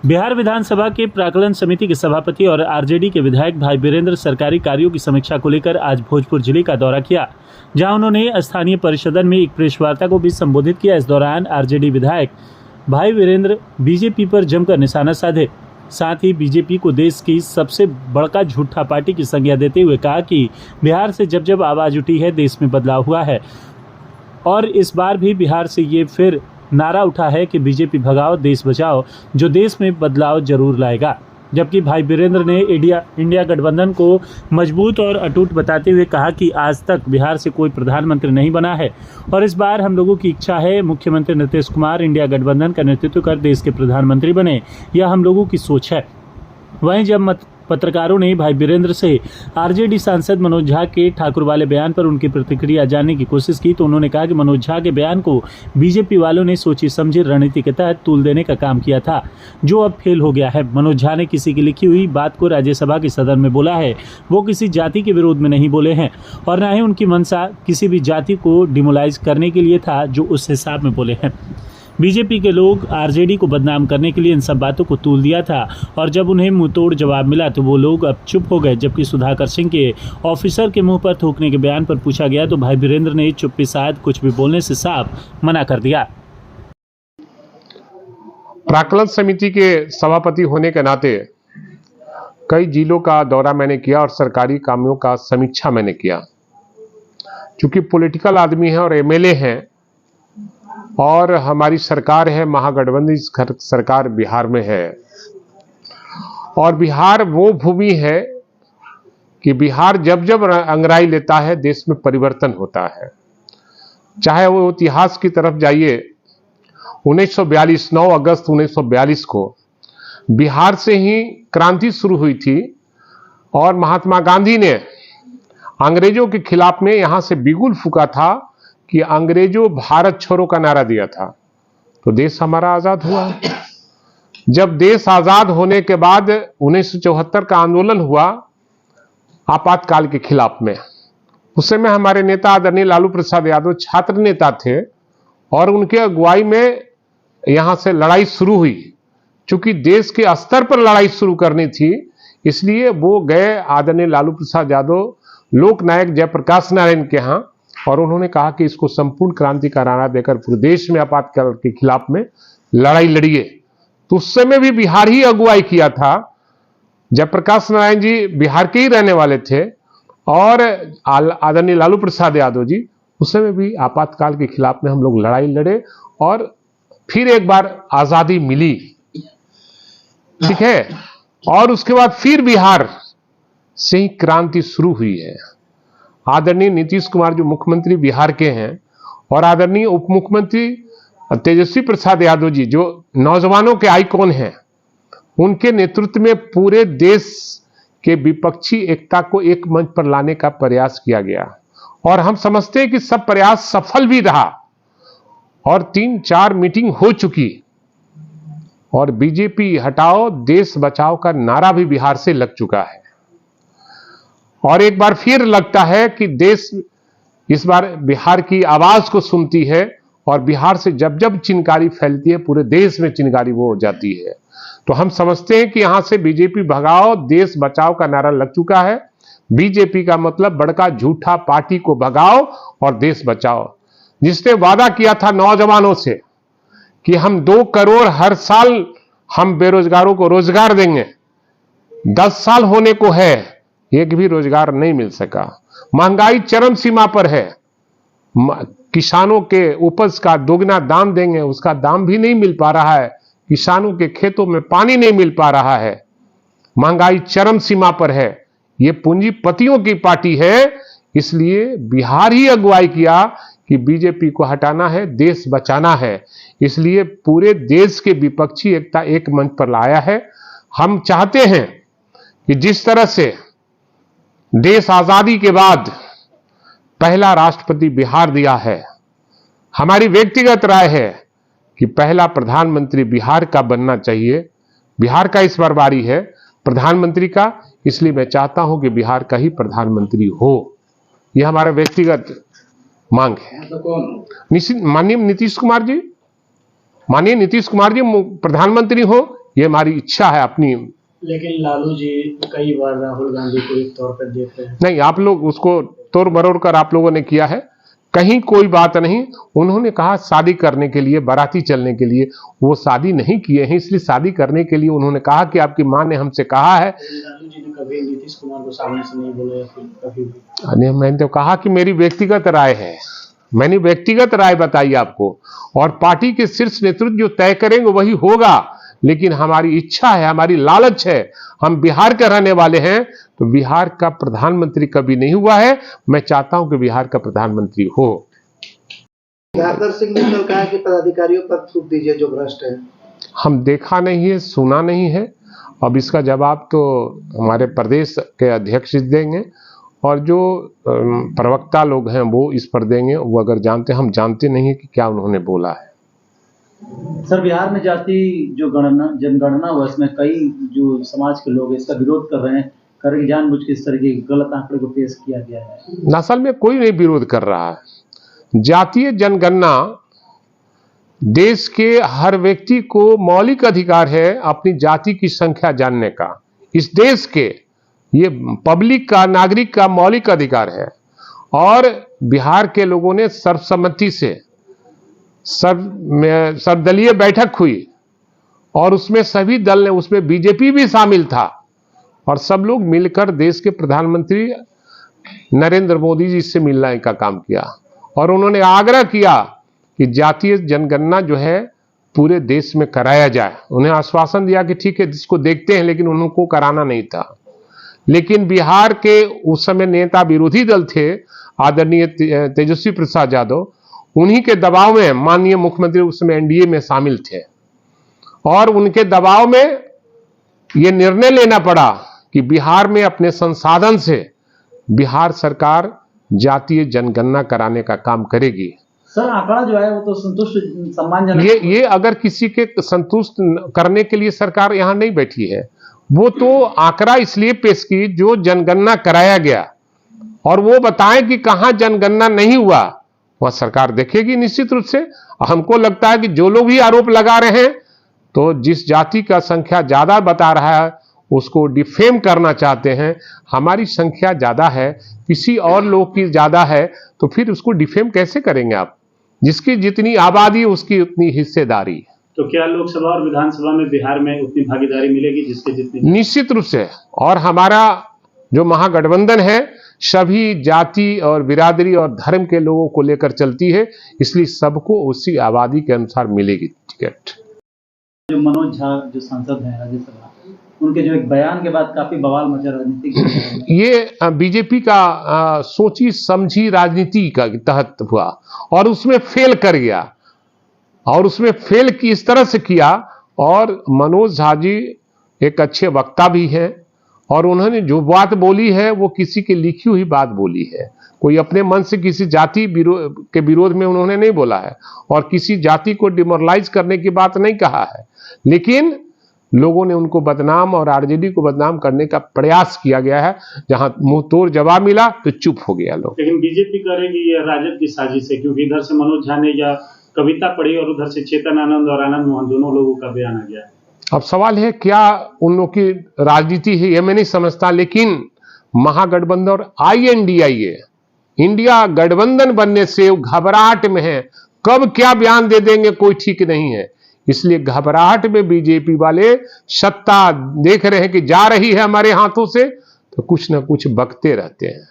बिहार विधानसभा के प्राक्कलन समिति के सभापति और आरजेडी के विधायक भाई वीरेंद्र सरकारी कार्यों की समीक्षा को लेकर आज भोजपुर जिले का दौरा किया, जहां उन्होंने स्थानीय परिषदन में एक प्रेस वार्ता को भी संबोधित किया। इस दौरान आरजेडी विधायक भाई वीरेंद्र बीजेपी पर जमकर निशाना साधे, साथ ही बीजेपी को देश की सबसे बड़का झूठा पार्टी की संज्ञा देते हुए कहा कि बिहार से जब जब आवाज उठी है देश में बदलाव हुआ है और इस बार भी बिहार से ये फिर नारा उठा है कि बीजेपी भगाओ देश बचाओ, जो देश में बदलाव जरूर लाएगा। जबकि भाई वीरेंद्र ने इंडिया गठबंधन को मजबूत और अटूट बताते हुए कहा कि आज तक बिहार से कोई प्रधानमंत्री नहीं बना है और इस बार हम लोगों की इच्छा है मुख्यमंत्री नीतीश कुमार इंडिया गठबंधन का नेतृत्व कर देश के प्रधानमंत्री बने, यह हम लोगों की सोच है। वहीं जब पत्रकारों ने भाई वीरेंद्र से आरजेडी सांसद मनोज झा के ठाकुर वाले बयान पर उनकी प्रतिक्रिया जानने की कोशिश की तो उन्होंने कहा कि मनोज झा के बयान को बीजेपी वालों ने सोची समझी रणनीति के तहत तूल देने का काम किया था, जो अब फेल हो गया है। मनोज झा ने किसी की लिखी हुई बात को राज्यसभा के सदन में बोला है, वो किसी जाति के विरोध में नहीं बोले हैं और न ही उनकी मंशा किसी भी जाति को डिमोलाइज करने के लिए था, जो उस हिसाब में बोले हैं। बीजेपी के लोग आरजेडी को बदनाम करने के लिए इन सब बातों को तूल दिया था और जब उन्हें मुंहतोड़ जवाब मिला तो वो लोग अब चुप हो गए। जबकि सुधाकर सिंह के ऑफिसर के मुंह पर थूकने के बयान पर पूछा गया तो भाई वीरेंद्र ने चुप्पी साध कुछ भी बोलने से साफ मना कर दिया। प्राक्कलन समिति के सभापति होने के नाते कई जिलों का दौरा मैंने किया और सरकारी कामों का समीक्षा मैंने किया। चूंकि पॉलिटिकल आदमी है और एमएलए हैं और हमारी सरकार है, महागठबंधन सरकार बिहार में है और बिहार वो भूमि है कि बिहार जब जब अंगड़ाई लेता है देश में परिवर्तन होता है। चाहे वो इतिहास की तरफ जाइए, 1942 9 अगस्त 1942 को बिहार से ही क्रांति शुरू हुई थी और महात्मा गांधी ने अंग्रेजों के खिलाफ में यहां से बिगुल फूका था कि अंग्रेजों भारत छोड़ो का नारा दिया था, तो देश हमारा आजाद हुआ। जब देश आजाद होने के बाद 1974 का आंदोलन हुआ आपातकाल के खिलाफ में, उस समय हमारे नेता आदरणीय लालू प्रसाद यादव छात्र नेता थे और उनके अगुवाई में यहां से लड़ाई शुरू हुई। चूंकि देश के स्तर पर लड़ाई शुरू करनी थी, इसलिए वो गए आदरणीय लालू प्रसाद यादव लोक नायक जयप्रकाश नारायण के यहां और उन्होंने कहा कि इसको संपूर्ण क्रांति का नारा देकर पूरे देश में आपातकाल के खिलाफ में लड़ाई लड़िए। तो उस समय भी बिहार ही अगुवाई किया था। जयप्रकाश नारायण जी बिहार के ही रहने वाले थे और आदरणीय लालू प्रसाद यादव जी उस समय भी आपातकाल के खिलाफ में हम लोग लड़ाई लड़े और फिर एक बार आजादी मिली, ठीक है। और उसके बाद फिर बिहार से ही क्रांति शुरू हुई है। आदरणीय नीतीश कुमार जो मुख्यमंत्री बिहार के हैं और आदरणीय उप मुख्यमंत्री तेजस्वी प्रसाद यादव जी जो नौजवानों के आइकॉन हैं, उनके नेतृत्व में पूरे देश के विपक्षी एकता को एक मंच पर लाने का प्रयास किया गया और हम समझते हैं कि सब प्रयास सफल भी रहा और 3-4 मीटिंग हो चुकी और बीजेपी हटाओ देश बचाओ का नारा भी बिहार से लग चुका है। और एक बार फिर लगता है कि देश इस बार बिहार की आवाज को सुनती है और बिहार से जब जब चिनगारी फैलती है पूरे देश में चिनगारी वो हो जाती है। तो हम समझते हैं कि यहां से बीजेपी भगाओ देश बचाओ का नारा लग चुका है। बीजेपी का मतलब बड़का झूठा पार्टी को भगाओ और देश बचाओ। जिसने वादा किया था नौजवानों से कि हम 2 करोड़ हर साल हम बेरोजगारों को रोजगार देंगे, 10 साल होने को है, एक भी रोजगार नहीं मिल सका। महंगाई चरम सीमा पर है, किसानों के उपज का दोगुना दाम देंगे, उसका दाम भी नहीं मिल पा रहा है। किसानों के खेतों में पानी नहीं मिल पा रहा है, महंगाई चरम सीमा पर है। ये पूंजीपतियों की पार्टी है, इसलिए बिहार ही अगुवाई किया कि बीजेपी को हटाना है, देश बचाना है। इसलिए पूरे देश के विपक्षी एकता एक मंच पर लाया है। हम चाहते हैं कि जिस तरह से देश आजादी के बाद पहला राष्ट्रपति बिहार दिया है, हमारी व्यक्तिगत राय है कि पहला प्रधानमंत्री बिहार का बनना चाहिए। बिहार का इस बार बारी है प्रधानमंत्री का, इसलिए मैं चाहता हूं कि बिहार का ही प्रधानमंत्री हो। यह हमारा व्यक्तिगत मांग है। माननीय नीतीश कुमार जी प्रधानमंत्री हो, ये हमारी इच्छा है अपनी। लेकिन लालू जी कई बार राहुल गांधी को एक तौर पर देते हैं। नहीं, आप लोग उसको तोड़ मरोड़ कर आप लोगों ने किया है, कहीं कोई बात नहीं। उन्होंने कहा शादी करने के लिए, बाराती चलने के लिए, वो शादी नहीं किए हैं, इसलिए शादी करने के लिए उन्होंने कहा कि आपकी मां ने हमसे कहा है। लालू जी ने कभी नीतीश कुमार को सामने से नहीं बोला या फिर कभी भी? अरे मैंने तो कहा कि मेरी व्यक्तिगत राय है, मैंने व्यक्तिगत राय बताई आपको, और पार्टी के शीर्ष नेतृत्व जो तय करेंगे वही होगा। लेकिन हमारी इच्छा है, हमारी लालच है, हम बिहार के रहने वाले हैं, तो बिहार का प्रधानमंत्री कभी नहीं हुआ है, मैं चाहता हूं कि बिहार का प्रधानमंत्री हो। गदाधर सिंह ने कल कहा कि पदाधिकारियों पर थूक दीजिए जो भ्रष्ट है। हम देखा नहीं है, सुना नहीं है, अब इसका जवाब तो हमारे प्रदेश के अध्यक्ष देंगे और जो प्रवक्ता लोग हैं वो इस पर देंगे। वो अगर जानते, हम जानते नहीं है कि क्या उन्होंने बोला है। सर, बिहार में जाति जो जनगणना हुआ, इसमें कई जो समाज के लोग इसका विरोध कर रहे हैं, करके जानबूझ के इस तरह के गलत आंकड़े को पेश किया गया है। असल में कोई नहीं विरोध कर रहा है। जातीय जनगणना देश के हर व्यक्ति को मौलिक अधिकार है अपनी जाति की संख्या जानने का। इस देश के ये पब्लिक का, नागरिक का मौलिक अधिकार है, और बिहार के लोगों ने सर्वसम्मति से सर्वदलीय बैठक हुई और उसमें सभी दल ने, उसमें बीजेपी भी शामिल था, और सब लोग मिलकर देश के प्रधानमंत्री नरेंद्र मोदी जी से मिलने का काम किया, और उन्होंने आग्रह किया कि जातीय जनगणना जो है पूरे देश में कराया जाए। उन्हें आश्वासन दिया कि ठीक है, इसको देखते हैं, लेकिन उनको कराना नहीं था। लेकिन बिहार के उस समय नेता विरोधी दल थे, आदरणीय तेजस्वी प्रसाद यादव, उन्हीं के दबाव में माननीय मुख्यमंत्री उस समय एनडीए में शामिल थे, और उनके दबाव में यह निर्णय लेना पड़ा कि बिहार में अपने संसाधन से बिहार सरकार जातीय जनगणना कराने का काम करेगी। सर, आंकड़ा जो है वो तो संतुष्ट, सम्मानजनक। ये अगर किसी के संतुष्ट करने के लिए सरकार यहां नहीं बैठी है, वो तो आंकड़ा इसलिए पेश की जो जनगणना कराया गया, और वो बताएं कि कहां जनगणना नहीं हुआ, वह सरकार देखेगी निश्चित रूप से। हमको लगता है कि जो लोग भी आरोप लगा रहे हैं, तो जिस जाति का संख्या ज्यादा बता रहा है उसको डिफेम करना चाहते हैं। हमारी संख्या ज्यादा है, किसी और लोग की ज्यादा है, तो फिर उसको डिफेम कैसे करेंगे आप? जिसकी जितनी आबादी उसकी उतनी हिस्सेदारी। तो क्या लोकसभा और विधानसभा में बिहार में उतनी भागीदारी मिलेगी जिसके जितनी? निश्चित रूप से। और हमारा जो महागठबंधन है सभी जाति और बिरादरी और धर्म के लोगों को लेकर चलती है, इसलिए सबको उसी आबादी के अनुसार मिलेगी टिकट। जो मनोज झा जो सांसद हैं राज्यसभा, उनके जो एक बयान के बाद काफी बवाल मचा राजनीतिक। ये बीजेपी का सोची समझी राजनीति का तहत हुआ, और उसमें फेल कर गया, और उसमें फेल की इस तरह से किया। और मनोज झा जी एक अच्छे वक्ता भी हैं, और उन्होंने जो बात बोली है वो किसी की लिखी हुई बात बोली है, कोई अपने मन से किसी जाति के विरोध में उन्होंने नहीं बोला है, और किसी जाति को डिमोरलाइज करने की बात नहीं कहा है। लेकिन लोगों ने उनको बदनाम और आरजेडी को बदनाम करने का प्रयास किया गया है। जहां मुंह तोड़ जवाब मिला तो चुप हो गया लोग। लेकिन बीजेपी करेगी ये राजद की साजिश है, क्योंकि इधर से मनोज झा ने या कविता पढ़ी और उधर से चेतन आनंद और आनंद मोहन दोनों लोगों का बयान आ गया। अब सवाल है क्या उन लोगों की राजनीति है, यह मैं नहीं समझता। लेकिन महागठबंधन और INDIA इंडिया गठबंधन बनने से घबराहट में है, कब क्या बयान दे देंगे कोई ठीक नहीं है। इसलिए घबराहट में बीजेपी वाले सत्ता देख रहे हैं कि जा रही है हमारे हाथों से, तो कुछ ना कुछ बकते रहते हैं।